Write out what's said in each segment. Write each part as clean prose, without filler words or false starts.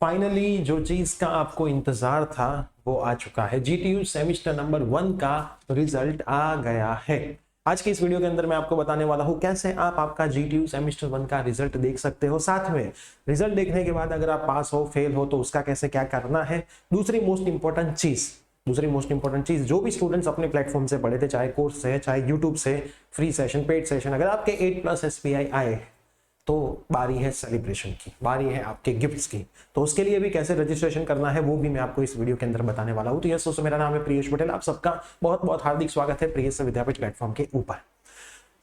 Finally जो चीज का आपको इंतजार था वो आ चुका है। जीटीयू सेमेस्टर नंबर 1 का रिजल्ट आ गया है। आज की इस वीडियो के अंदर मैं आपको बताने वाला हूं कैसे आप आपका जीटीयू सेमेस्टर 1 का रिजल्ट देख सकते हो। साथ में रिजल्ट देखने के बाद अगर आप पास हो फेल हो तो उसका कैसे क्या करना है। दूसरी मोस्ट इंपॉर्टेंट चीज जो भी स्टूडेंट्स अपने प्लेटफॉर्म से पढ़े थे, चाहे कोर्स से चाहे यूट्यूब से, फ्री सेशन पेड सेशन, अगर आपके 8+ SPI आए तो बारी है सेलिब्रेशन की, बारी है आपके गिफ्ट्स की। तो उसके लिए भी कैसे रजिस्ट्रेशन करना है वो भी मैं आपको इस वीडियो के अंदर बताने वाला हूं। तो यस दोस्तों, मेरा नाम है प्रियेश पटेल। आप सबका बहुत बहुत हार्दिक स्वागत है प्रियेश विद्यापीठ प्लेटफॉर्म के ऊपर।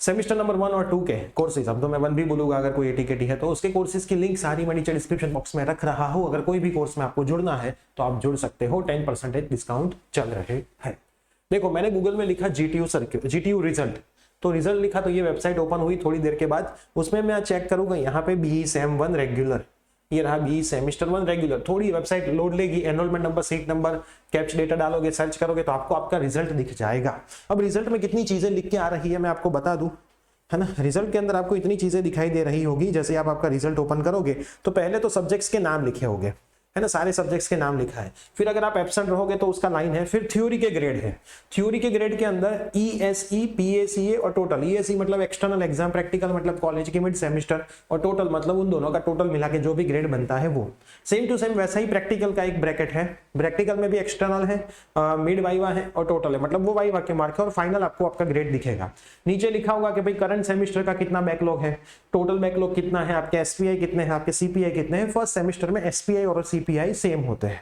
सेमेस्टर नंबर 1 और 2 के कोर्सेज, अब तो मैं 1 भी बोलूंगा अगर कोई ATKT है तो, उसके कोर्सेज की लिंक सारी मैं नीचे डिस्क्रिप्शन बॉक्स में रख रहा हूं। अगर कोई भी कोर्स में आपको जुड़ना है तो आप जुड़ सकते हो, 10% डिस्काउंट चल रहे हैं। देखो, मैंने गूगल में लिखा जीटीयू रिजल्ट, तो रिजल्ट लिखा तो ये वेबसाइट ओपन हुई थोड़ी देर के बाद। उसमें मैं चेक करूंगा, यहाँ पे BE सेम 1 रेगुलर, ये रहा BE सेमेस्टर 1 रेगुलर। थोड़ी वेबसाइट लोड लेगी, enrolment number, seat number, captcha data डालोगे, सर्च करोगे तो आपको आपका रिजल्ट दिख जाएगा। अब रिजल्ट में कितनी चीजें लिख के आ रही है मैं आपको बता दूं, है ना। रिजल्ट के अंदर आपको इतनी चीजें दिखाई दे रही होगी। जैसे आप आपका रिजल्ट ओपन करोगे तो पहले तो सब्जेक्ट्स के नाम लिखे होंगे, है ना, सारे सब्जेक्ट्स के नाम लिखा है। फिर अगर आप एब्सेंट रहोगे तो उसका लाइन है। फिर थ्योरी के ग्रेड है, थ्योरी के ग्रेड के अंदर ESE, PACA और टोटल। ESE मतलब एक्सटर्नल एग्जाम, प्रैक्टिकल मतलब कॉलेज की मिड सेमेस्टर, और टोटल मतलब उन दोनों का टोटल मिला के जो भी ग्रेड बनता है वो। सेम टू सेम वैसा ही प्रैक्टिकल का एक ब्रैकेट है। प्रैक्टिकल में भी एक्सटर्नल है, मिड वाइवा है और टोटल है, मतलब वो वाइवा के मार्क है, और फाइनल आपको आपका ग्रेड दिखेगा। नीचे लिखा होगा कि भाई करंट सेमेस्टर का कितना बैकलॉग है, टोटल बैकलॉग कितना है, आपके SPI कितने हैं, आपके CPI कितने हैं। फर्स्ट सेमेस्टर में SPI और CPI सेम होते हैं।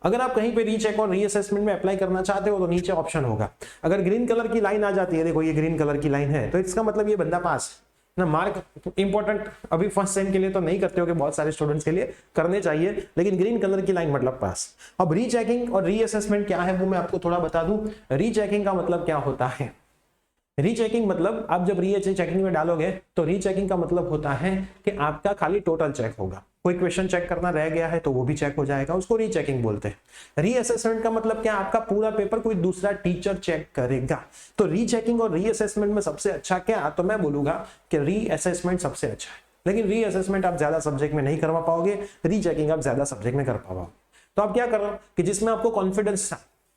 अगर आप कहीं पे रीचेक और रीअसेसमेंट में अप्लाई करना चाहते हो तो नीचे ऑप्शन होगा। अगर ग्रीन कलर की लाइन आ जाती है, देखो ये ग्रीन कलर की लाइन है, तो इसका मतलब ये बंदा पास ना। मार्क इंपॉर्टेंट अभी फर्स्ट सेम के लिए तो नहीं करते हो, कि बहुत सारे स्टूडेंट्स के लिए करने चाहिए, लेकिन ग्रीन कलर की लाइन मतलब पास। अब रीचेकिंग और रीअसेसमेंट क्या है वो मैं आपको थोड़ा बता दूं। रीचेकिंग का मतलब क्या होता है। रीचेकिंग मतलब आप जब रीचेकिंग में डालोगे तो रीचेकिंग का मतलब होता है कि आपका खाली टोटल चेक होगा। कोई क्वेश्चन चेक करना रह गया है तो वो भी चेक हो जाएगा, उसको रीचेकिंग बोलते हैं। रीअसेसमेंट का मतलब क्या, आपका पूरा पेपर कोई दूसरा टीचर चेक करेगा। तो रीचेकिंग और रीअसेसमेंट में सबसे अच्छा क्या, तो मैं बोलूंगा कि रीअसेसमेंट सबसे अच्छा है। लेकिन रीअसेसमेंट आप ज्यादा सब्जेक्ट में नहीं करवा पाओगे, रीचेकिंग आप ज्यादा सब्जेक्ट में कर पाओगे। तो आप क्या करो कि जिसमें आपको कॉन्फिडेंस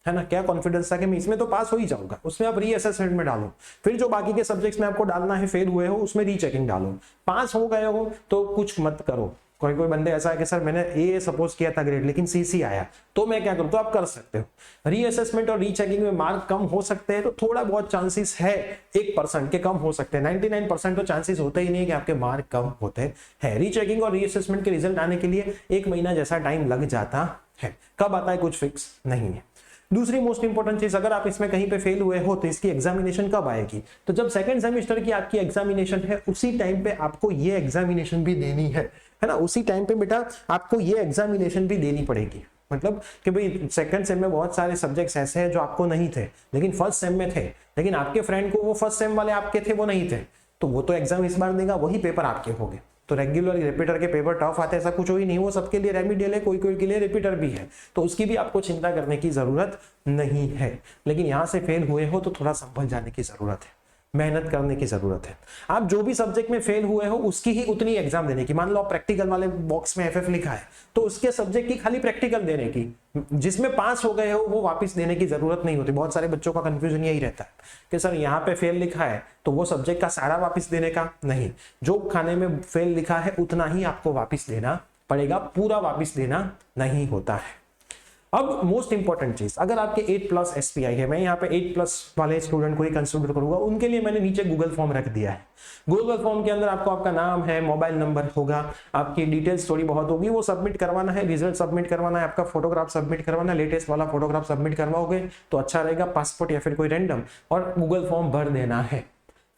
है ना, क्या कॉन्फिडेंस था कि मैं इसमें तो पास हो ही जाऊंगा, उसमें आप रीअसेसमेंट में डालो। फिर जो बाकी के सब्जेक्ट्स में आपको डालना है, फेल हुए हो उसमें रीचेकिंग डालो। पास हो गए हो तो कुछ मत करो। कोई बंदे ऐसा है कि सर मैंने ए सपोज किया था ग्रेड लेकिन CC आया, तो मैं क्या करूं, तो आप कर सकते हो। रीअसेसमेंट और रीचेकिंग में मार्क कम हो सकते हैं, तो थोड़ा बहुत चांसेस है 1% के कम हो सकते हैं। 99% तो चांसेस होते ही नहीं है कि आपके मार्क कम होते हैं। रीचेकिंग और रीअसेसमेंट के रिजल्ट आने के लिए 1 महीना जैसा टाइम लग जाता है। कब आता है कुछ फिक्स नहीं है। दूसरी मोस्ट इंपॉर्टेंट चीज, अगर आप इसमें कहीं पे फेल हुए हो तो इसकी एग्जामिनेशन कब आएगी, तो जब सेकंड सेमेस्टर की आपकी एग्जामिनेशन है उसी टाइम पे आपको ये एग्जामिनेशन भी देनी है ना। उसी टाइम पे बेटा आपको ये एग्जामिनेशन भी देनी पड़ेगी। मतलब कि भाई सेकंड सेम में बहुत सारे सब्जेक्ट्स ऐसे हैं जो आपको नहीं थे लेकिन फर्स्ट सेम में थे, लेकिन आपके फ्रेंड को वो फर्स्ट सेम वाले आपके थे वो नहीं थे, तो वो तो एग्जाम इस बार देगा, वही पेपर आपके होंगे। तो रेगुलर रिपीटर के पेपर टफ आते हैं ऐसा कुछ हो ही नहीं, वो सबके लिए रेमिडियल है, कोई के लिए रिपीटर भी है, तो उसकी भी आपको चिंता करने की जरूरत नहीं है। लेकिन यहां से फेल हुए हो तो थोड़ा संभल जाने की जरूरत है, मेहनत करने की जरूरत है। आप जो भी सब्जेक्ट में फेल हुए हो उसकी ही उतनी एग्जाम देने की। मान लो आप प्रैक्टिकल वाले बॉक्स में FF लिखा है तो उसके सब्जेक्ट की खाली प्रैक्टिकल देने की, जिसमें पास हो गए हो वो वापस देने की जरूरत नहीं होती। बहुत सारे बच्चों का कंफ्यूजन यही रहता है कि सर यहाँ पे फेल लिखा है तो वो सब्जेक्ट का सारा वापस देने का नहीं, जो खाने में फेल लिखा है उतना ही आपको वापस देना पड़ेगा, पूरा वापस देना नहीं होता है। अब मोस्ट इंपॉर्टेंट चीज, अगर आपके 8+ SPI है, मैं यहाँ पे 8+ वाले स्टूडेंट को ही कंसिडर करूंगा, उनके लिए मैंने नीचे गूगल फॉर्म रख दिया है। गूगल फॉर्म के अंदर आपको आपका नाम है, मोबाइल नंबर होगा, आपकी डिटेल्स थोड़ी बहुत होगी, वो सबमिट करवाना है, रिजल्ट सबमिट करवाना है, आपका फोटोग्राफ सबमिट करवाना है, लेटेस्ट वाला फोटोग्राफ सबमिट करवाओगे तो अच्छा रहेगा, पासपोर्ट या फिर कोई रैंडम, और गूगल फॉर्म भर देना है।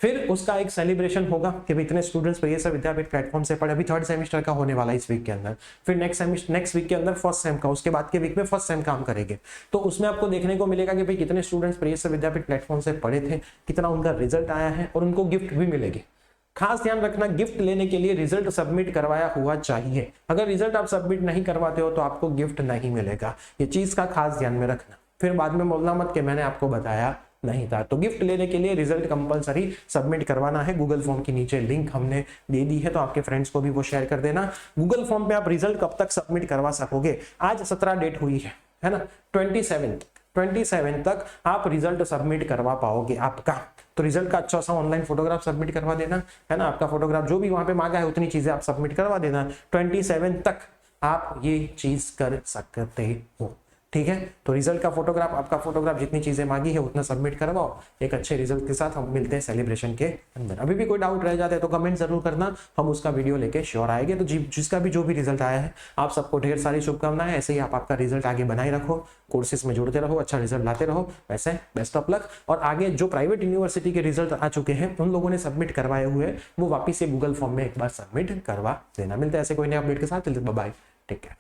फिर उसका एक सेलिब्रेशन होगा कि भाई इतने स्टूडेंट्स प्रियेश विद्यापीठ प्लेटफॉर्म से पढ़े। अभी 3rd सेमेस्टर का होने वाला है इस वीक के अंदर, फिर नेक्स्ट वीक के अंदर फर्स्ट सेम का, उसके बाद के वीक में फर्स्ट सेम काम करेंगे। तो उसमें आपको देखने को मिलेगा कि भाई कितने स्टूडेंट्स प्रियेश विद्यापीठ प्लेटफॉर्म से पढ़े थे, कितना उनका रिजल्ट आया है, और उनको गिफ्ट भी मिलेगी। खास ध्यान रखना, गिफ्ट लेने के लिए रिजल्ट सबमिट करवाया हुआ चाहिए। अगर रिजल्ट आप सबमिट नहीं करवाते हो तो आपको गिफ्ट नहीं मिलेगा, ये चीज का खास ध्यान में रखना। फिर बाद में बोलना मत कि मैंने आपको बताया नहीं था। तो गिफ्ट लेने के लिए रिजल्ट कंपलसरी सबमिट करवाना है। गूगल फॉर्म के नीचे लिंक हमने दे दी है, तो आपके फ्रेंड्स को भी वो शेयर कर देना। गूगल फॉर्म पे आप रिजल्ट कब तक सबमिट करवा सकोगे? आज 17 डेट हुई है ना, 27 तक आप रिजल्ट सबमिट करवा पाओगे आपका। तो रिजल्ट का अच्छा सा ऑनलाइन फोटोग्राफ सबमिट करवा देना, है ना। आपका फोटोग्राफ जो भी वहां पे मांगा है उतनी चीजें आप सबमिट करवा देना। 27 तक आप ये चीज कर सकते हो, ठीक है। तो रिजल्ट का फोटोग्राफ, आपका फोटोग्राफ, जितनी चीजें मांगी है उतना सबमिट करवाओ। एक अच्छे रिजल्ट के साथ हम मिलते हैं सेलिब्रेशन के अंदर। अभी भी कोई डाउट रह जाते हैं तो कमेंट जरूर करना, हम उसका वीडियो लेके श्योर आएंगे। तो जिसका भी जो भी रिजल्ट आया है, आप सबको ढेर सारी शुभकामनाएं। ऐसे ही आप आपका रिजल्ट आगे बनाए रखो, कोर्सेज में जुड़ते रहो, अच्छा रिजल्ट लाते रहो। वैसे बेस्ट ऑफ लक। और आगे जो प्राइवेट यूनिवर्सिटी के रिजल्ट आ चुके हैं, उन लोगों ने सबमिट करवाए हुए, वो वापिस से गूगल फॉर्म में एक बार सबमिट करवा देना। मिलते हैं ऐसे कोई नए अपडेट के साथ। Bye, take care.